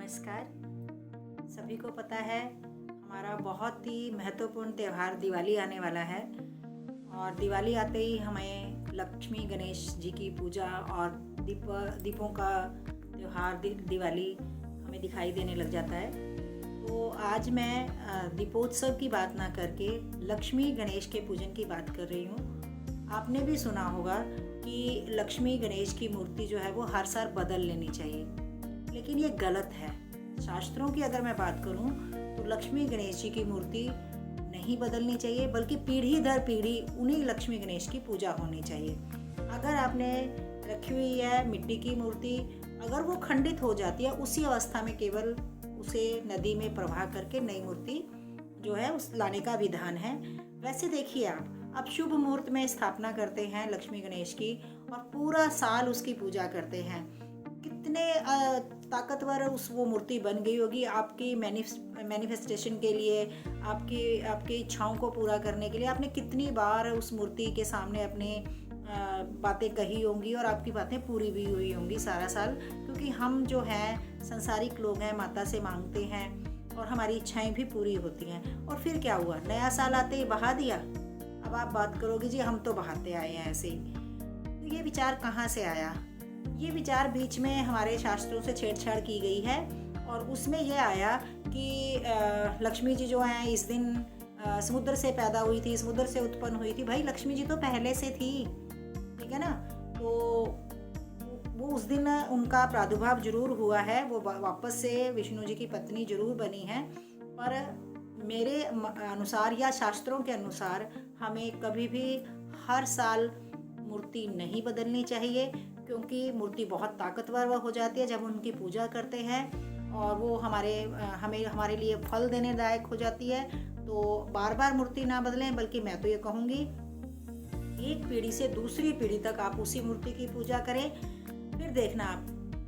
नमस्कार। सभी को पता है हमारा बहुत ही महत्वपूर्ण त्यौहार दिवाली आने वाला है और दिवाली आते ही हमें लक्ष्मी गणेश जी की पूजा और दीपों का त्यौहार दिवाली हमें दिखाई देने लग जाता है। तो आज मैं दीपोत्सव की बात ना करके लक्ष्मी गणेश के पूजन की बात कर रही हूँ। आपने भी सुना होगा कि लक्ष्मी गणेश की मूर्ति जो है वो हर साल बदल लेनी चाहिए, लेकिन ये गलत है। शास्त्रों की अगर मैं बात करूं तो लक्ष्मी गणेश जी की मूर्ति नहीं बदलनी चाहिए, बल्कि पीढ़ी दर पीढ़ी उन्हीं लक्ष्मी गणेश की पूजा होनी चाहिए। अगर आपने रखी हुई है मिट्टी की मूर्ति, अगर वो खंडित हो जाती है उसी अवस्था में केवल उसे नदी में प्रवाह करके नई मूर्ति जो है उस लाने का विधान है। वैसे देखिए आप शुभ मुहूर्त में स्थापना करते हैं लक्ष्मी गणेश की और पूरा साल उसकी पूजा करते हैं। कितने ताकतवर वो मूर्ति बन गई होगी आपकी मैनिफेस्टेशन के लिए, आपकी इच्छाओं को पूरा करने के लिए। आपने कितनी बार उस मूर्ति के सामने अपने बातें कही होंगी और आपकी बातें पूरी भी हुई होंगी सारा साल, क्योंकि हम जो हैं संसारिक लोग हैं, माता से मांगते हैं और हमारी इच्छाएं भी पूरी होती हैं। और फिर क्या हुआ, नया साल आते ही बहा दिया। अब आप बात करोगे जी हम तो बहाते आए हैं ऐसे ही। तो ये विचार कहाँ से आया? ये विचार बीच में हमारे शास्त्रों से छेड़छाड़ की गई है और उसमें यह आया कि लक्ष्मी जी जो हैं इस दिन समुद्र से पैदा हुई थी, समुद्र से उत्पन्न हुई थी। भाई लक्ष्मी जी तो पहले से थी, ठीक है ना। तो वो उस दिन उनका प्रादुर्भाव जरूर हुआ है, वो वापस से विष्णु जी की पत्नी जरूर बनी है, पर मेरे अनुसार या शास्त्रों के अनुसार हमें कभी भी हर साल मूर्ति नहीं बदलनी चाहिए, क्योंकि मूर्ति बहुत ताकतवर हो जाती है जब उनकी पूजा करते हैं और वो हमारे लिए फल देने लायक हो जाती है। तो बार बार मूर्ति ना बदलें, बल्कि मैं तो ये कहूँगी एक पीढ़ी से दूसरी पीढ़ी तक आप उसी मूर्ति की पूजा करें। फिर देखना आप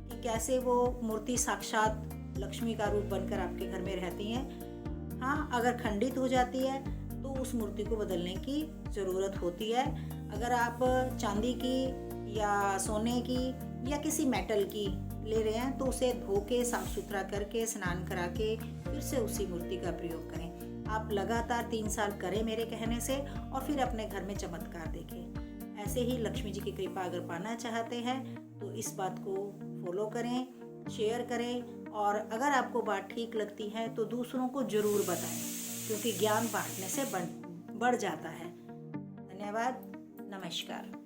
कि कैसे वो मूर्ति साक्षात लक्ष्मी का रूप बनकर आपके घर में रहती हैं। हाँ, अगर खंडित हो जाती है तो उस मूर्ति को बदलने की ज़रूरत होती है। अगर आप चांदी की या सोने की या किसी मेटल की ले रहे हैं तो उसे धो के साफ सुथरा करके स्नान करा के फिर से उसी मूर्ति का प्रयोग करें। आप लगातार 3 साल करें मेरे कहने से और फिर अपने घर में चमत्कार देखें। ऐसे ही लक्ष्मी जी की कृपा अगर पाना चाहते हैं तो इस बात को फॉलो करें, शेयर करें और अगर आपको बात ठीक लगती है तो दूसरों को जरूर बताएं, क्योंकि ज्ञान बांटने से बढ़ जाता है। धन्यवाद। नमस्कार।